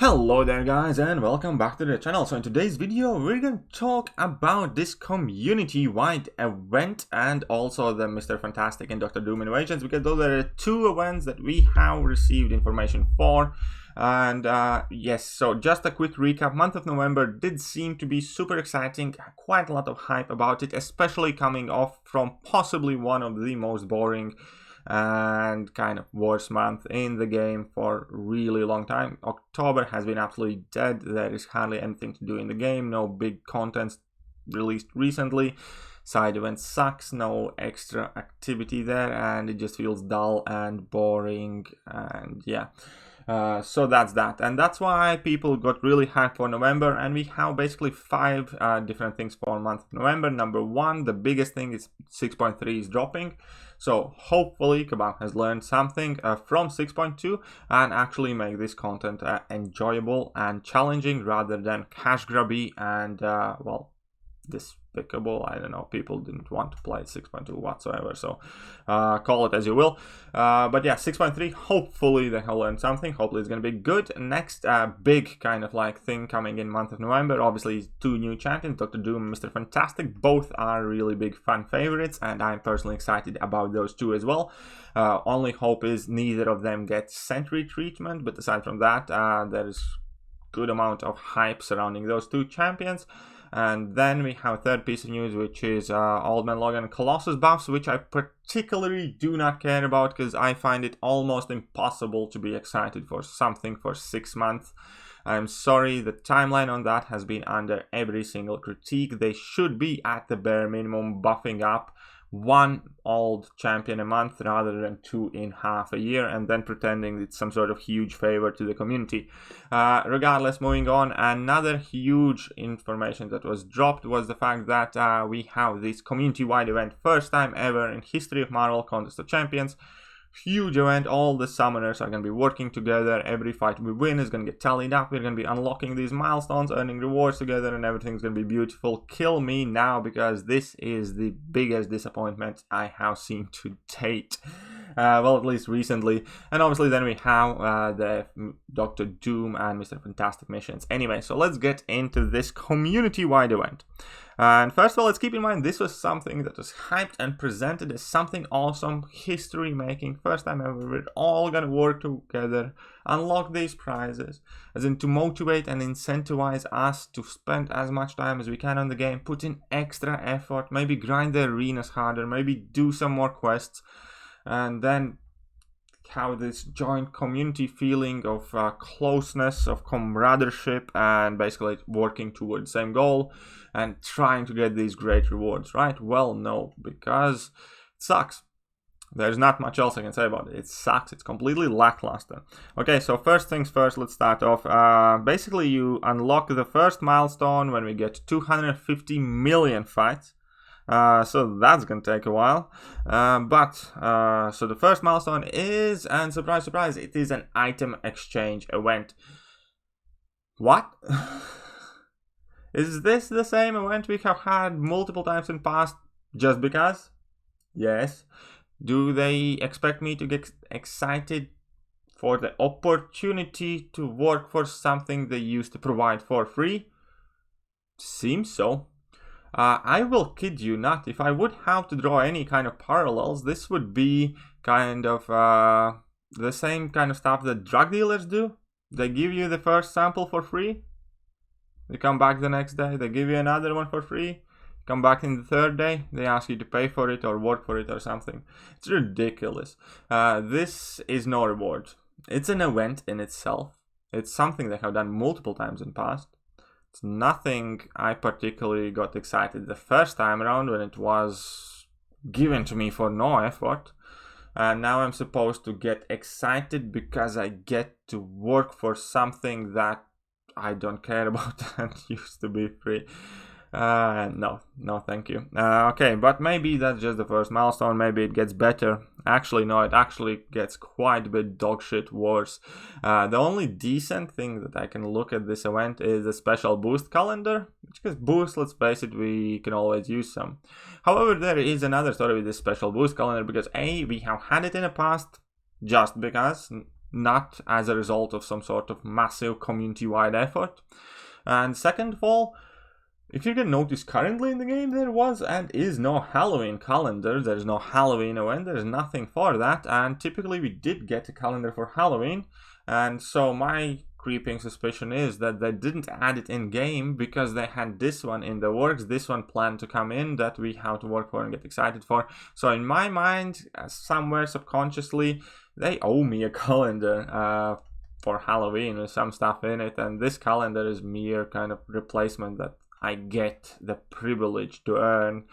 Hello there guys and welcome back to the channel. So in today's video we're going to talk about this community-wide event and also the Mr. Fantastic and Dr. Doom innovations, because those are the two events that we have received information for. And yes, so just a quick recap. Month of November did seem to be super exciting, quite a lot of hype about it, especially coming off from possibly one of the most boring and kind of worst month in the game for a really long time. October has been absolutely dead. There is hardly anything to do in the game, no big content released recently, side event sucks, no extra activity there, and it just feels dull and boring. And yeah, so that's that, and that's why people got really hyped for November. And we have basically 5 different things for month of November. Number 1, the biggest thing is 6.3 is dropping, so hopefully Kabam has learned something from 6.2 and actually make this content enjoyable and challenging rather than cash grabby and well, despicable. I don't know, people didn't want to play 6.2 whatsoever, so call it as you will. But yeah, 6.3, hopefully they have learned something. Hopefully it's gonna be good. Next big kind of like thing coming in month of November, obviously 2 new champions, Dr. Doom and Mr. Fantastic. Both are really big fan favorites and I'm personally excited about those 2 as well. Only hope is neither of them gets sentry treatment, but aside from that, there is good amount of hype surrounding those 2 champions. And then we have a third piece of news, which is Old Man Logan and Colossus buffs, which I particularly do not care about because I find it almost impossible to be excited for something for 6 months. I'm sorry, the timeline on that has been under every single critique. They should be at the bare minimum buffing up 1 old champion a month rather than 2 in half a year, and then pretending it's some sort of huge favor to the community. Regardless, moving on, another huge information that was dropped was the fact that we have this community-wide event, first time ever in history of Marvel Contest of Champions. Huge event, all the summoners are going to be working together, every fight we win is going to get tallied up, we're going to be unlocking these milestones, earning rewards together, and everything's going to be beautiful. Kill me now, because this is the biggest disappointment I have seen to date. Well, at least recently. And obviously then we have the Dr. Doom and Mr. Fantastic missions. Anyway, so let's get into this community-wide event. And first of all, let's keep in mind this was something that was hyped and presented as something awesome, history-making, first time ever. We're all gonna work together, unlock these prizes, as in to motivate and incentivize us to spend as much time as we can on the game, put in extra effort, maybe grind the arenas harder, maybe do some more quests, and then have this joint community feeling of closeness, of camaraderie, and basically working towards the same goal and trying to get these great rewards, right? Well, no, because it sucks. There's not much else I can say about it. It sucks. It's completely lackluster. Okay, so first things first, let's start off. Basically, you unlock the first milestone when we get 250 million fights. So that's gonna take a while, so the first milestone is, and surprise surprise, it is an item exchange event. What? Is this the same event we have had multiple times in past just because? Yes. Do they expect me to get excited for the opportunity to work for something they used to provide for free? Seems so. I will kid you not, if I would have to draw any kind of parallels, this would be kind of the same kind of stuff that drug dealers do. They give you the first sample for free, they come back the next day, they give you another one for free, come back in the 3rd day, they ask you to pay for it or work for it or something. It's ridiculous. This is no reward. It's an event in itself. It's something they have done multiple times in past. It's nothing I particularly got excited the first time around when it was given to me for no effort. And now I'm supposed to get excited because I get to work for something that I don't care about and used to be free. No, thank you. Okay, but maybe that's just the first milestone. Maybe it gets better. Actually, no, it actually gets quite a bit dogshit worse. The only decent thing that I can look at this event is a special boost calendar. Because boost, let's face it, we can always use some. However, there is another story with this special boost calendar because A, we have had it in the past just because. not as a result of some sort of massive community-wide effort. And second of all, if you can notice, currently in the game there was and is no Halloween calendar. There's no Halloween event, there's nothing for that, and typically we did get a calendar for Halloween, and so my creeping suspicion is that they didn't add it in game because they had this one in the works, this one planned to come in that we have to work for and get excited for. So in my mind, somewhere subconsciously, they owe me a calendar for Halloween with some stuff in it, and this calendar is mere kind of replacement that I get the privilege to earn.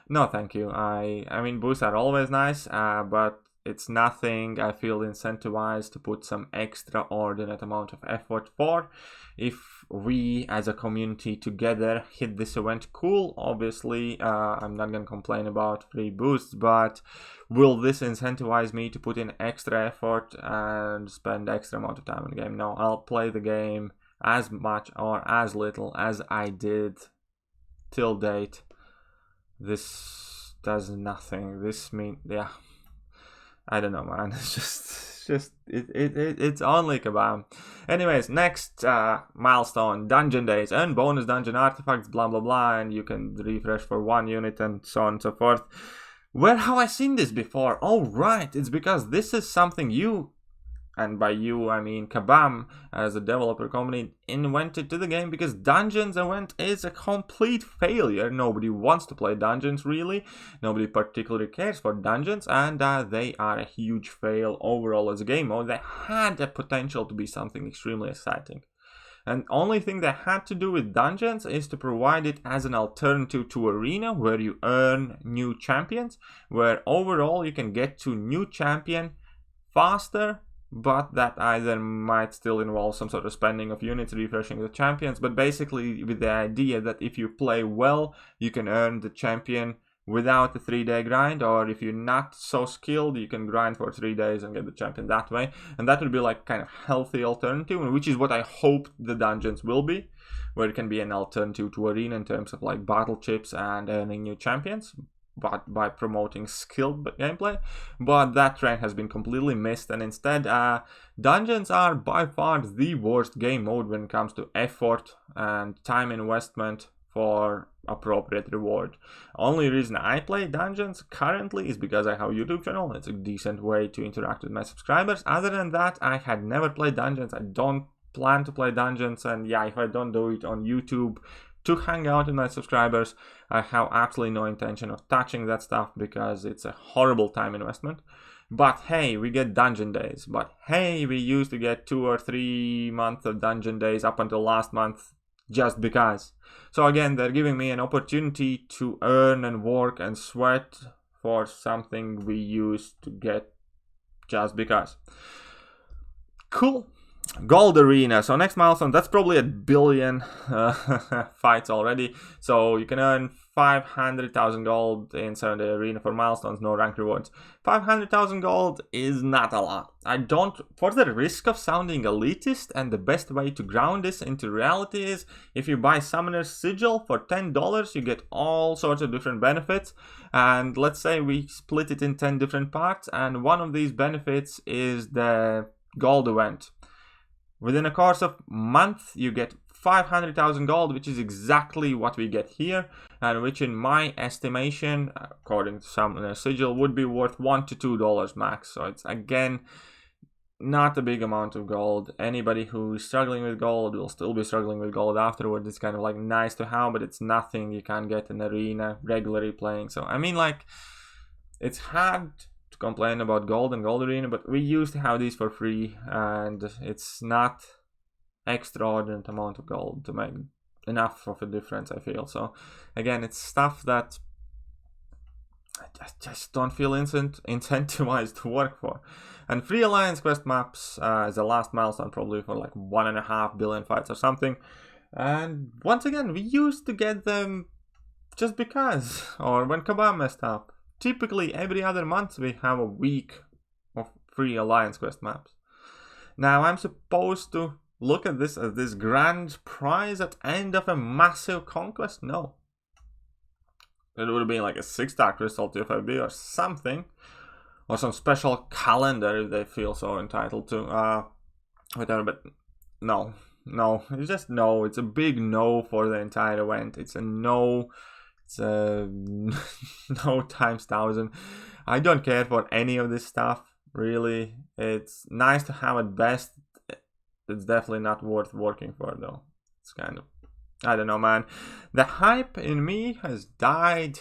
No, thank you. I mean, boosts are always nice, but it's nothing I feel incentivized to put some extraordinary amount of effort for. If we as a community together hit this event, cool. Obviously, I'm not gonna complain about free boosts, but will this incentivize me to put in extra effort and spend extra amount of time in the game? No, I'll play the game as much or as little as I did till date. This does nothing. This yeah, I don't know, man. It's only kabam. Anyways, next milestone, dungeon days, earn bonus dungeon artifacts, blah blah blah, and you can refresh for 1 unit and so on and so forth. Where have I seen this before? Oh right, it's because this is something you, and by you I mean Kabam as a developer company, invented to the game, because Dungeons event is a complete failure. Nobody wants to play Dungeons really, nobody particularly cares for Dungeons, and they are a huge fail overall as a game mode. They had the potential to be something extremely exciting. And only thing they had to do with Dungeons is to provide it as an alternative to Arena, where you earn new champions, where overall you can get to new champion faster, but that either might still involve some sort of spending of units, refreshing the champions, but basically with the idea that if you play well, you can earn the champion without a 3-day grind, or if you're not so skilled, you can grind for 3 days and get the champion that way. And that would be like kind of healthy alternative, which is what I hope the Dungeons will be, where it can be an alternative to Arena in terms of like battle chips and earning new champions, but by promoting skilled gameplay. But that trend has been completely missed, and instead Dungeons are by far the worst game mode when it comes to effort and time investment for appropriate reward. Only reason I play Dungeons currently is because I have a YouTube channel. It's a decent way to interact with my subscribers. Other than that, I had never played Dungeons. I don't plan to play Dungeons, and yeah, if I don't do it on YouTube to hang out with my subscribers, I have absolutely no intention of touching that stuff because it's a horrible time investment. But hey, we get dungeon days. But hey, we used to get 2 or 3 months of dungeon days up until last month just because. So again, they're giving me an opportunity to earn and work and sweat for something we used to get just because. Cool. Gold Arena. So next milestone, that's probably 1 billion fights already. So you can earn 500,000 gold in 7-day arena for milestones, no rank rewards. 500,000 gold is not a lot. I don't, for the risk of sounding elitist, and the best way to ground this into reality is if you buy Summoner's Sigil for $10, you get all sorts of different benefits. And let's say we split it in 10 different parts, and one of these benefits is the gold event. Within a course of a month, you get 500,000 gold, which is exactly what we get here, and which in my estimation, according to Summoner's Sigil, would be worth $1 to $2 max. So it's, again, not a big amount of gold. Anybody who's struggling with gold will still be struggling with gold afterwards. It's kind of like nice to have, but it's nothing you can't get in Arena regularly playing. So, I mean, like, it's hard to complain about gold and gold arena, but we used to have these for free, and it's not extraordinary amount of gold to make enough of a difference, I feel. So again, it's stuff that I just don't feel incentivized to work for. And free alliance quest maps is the last milestone, probably for like 1.5 billion fights or something. And once again, we used to get them just because, or when Kabam messed up. Typically, every other month we have a week of free alliance quest maps. Now, I'm supposed to look at this as this grand prize at the end of a massive conquest? No. It would have been like a 6-star crystal TFIB or something. or some special calendar if they feel so entitled to. Whatever, but no, it's just no. It's a big no for the entire event. It's a no. It's a no times 1,000. I don't care for any of this stuff, really. It's nice to have at best. It's definitely not worth working for, though. It's kind of, I don't know, man. The hype in me has died.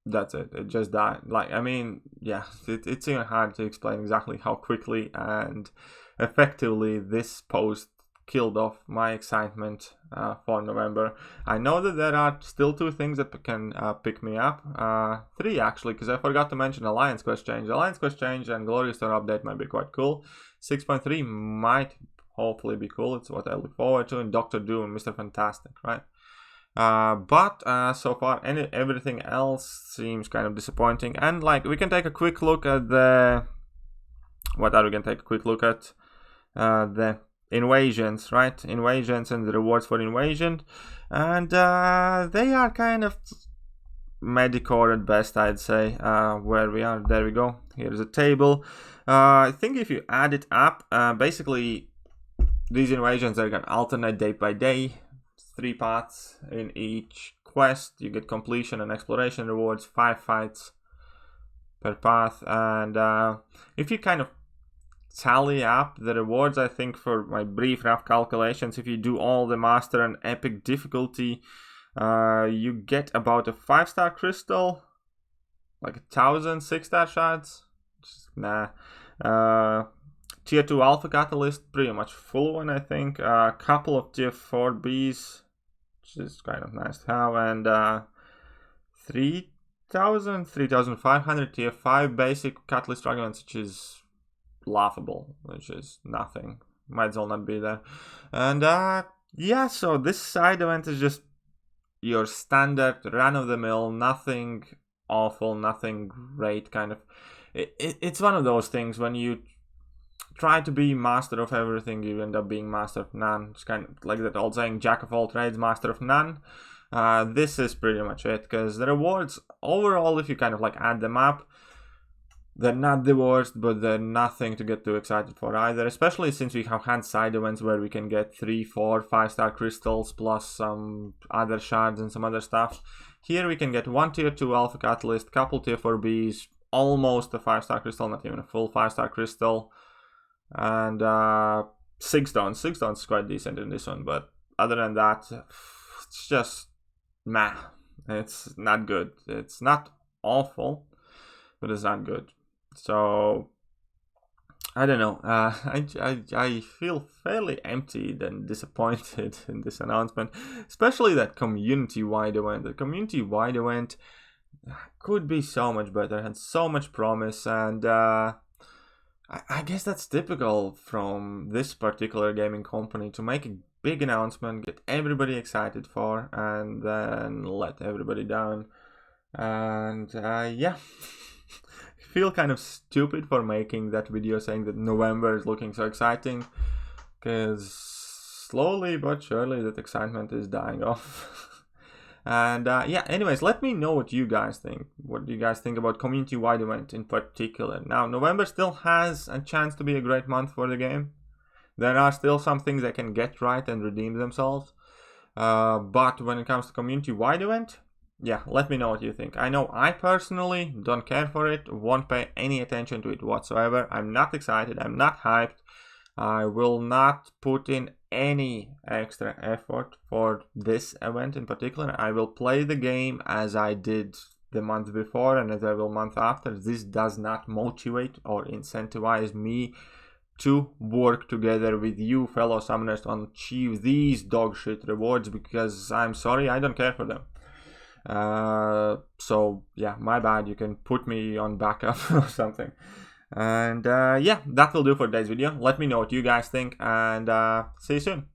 That's it. It just died. Like, I mean, yeah, it's even hard to explain exactly how quickly and effectively this post killed off my excitement for November. I know that there are still 2 things that can pick me up. 3 actually, because I forgot to mention Alliance Quest change. Alliance Quest change and Glorious Store update might be quite cool. 6.3 might hopefully be cool. It's what I look forward to. And Dr. Doom, Mr. Fantastic, right? But so far everything else seems kind of disappointing. And like, we can take a quick look at the the invasions, right? Invasions and the rewards for invasion, and they are kind of mediocre at best, I'd say. Where we are, there we go. Here's a table. I think if you add it up, basically these invasions are gonna alternate day by day. 3 paths in each quest. You get completion and exploration rewards, 5 fights per path, and if you kind of tally up the rewards, I think for my brief rough calculations, if you do all the master and epic difficulty, you get about a 5-star crystal, like 1,000 6-star shards. Nah. Tier 2 alpha catalyst, pretty much full one, I think. A couple of tier 4 Bs, which is kind of nice to have, and 3,500 tier 5 basic catalyst fragments, which is laughable, which is nothing. Might as well not be there. And yeah, so this side event is just your standard run-of-the-mill, nothing awful, nothing great, kind of. It's one of those things when you try to be master of everything, you end up being master of none. It's kind of like that old saying, jack of all trades, master of none. This is pretty much it, because the rewards overall, if you kind of like add them up, they're not the worst, but they're nothing to get too excited for either, especially since we have had side events where we can get 3, 4, 5-star crystals plus some other shards and some other stuff. Here we can get 1 tier 2 alpha catalyst, couple tier 4 Bs, almost a 5-star crystal, not even a full 5-star crystal, and 6 stones. 6 stones is quite decent in this one, but other than that, it's just meh. It's not good. It's not awful, but it's not good. So I don't know. I feel fairly emptied and disappointed in this announcement, especially that community-wide event. The community-wide event could be so much better, had so much promise, and I guess that's typical from this particular gaming company, to make a big announcement, get everybody excited for, and then let everybody down. And yeah. I feel kind of stupid for making that video saying that November is looking so exciting, because slowly but surely that excitement is dying off. And yeah, anyways, let me know what you guys think. What do you guys think about community-wide event in particular? Now, November still has a chance to be a great month for the game. There are still some things that can get right and redeem themselves. But when it comes to community-wide event, yeah, let me know what you think. I know I personally don't care for it, won't pay any attention to it whatsoever. I'm not excited, I'm not hyped. I will not put in any extra effort for this event in particular. I will play the game as I did the month before and as I will month after. This does not motivate or incentivize me to work together with you fellow summoners to achieve these dog shit rewards, because I'm sorry, I don't care for them. So yeah, my bad. You can put me on backup or something. And yeah, that will do for today's video. Let me know what you guys think, and see you soon.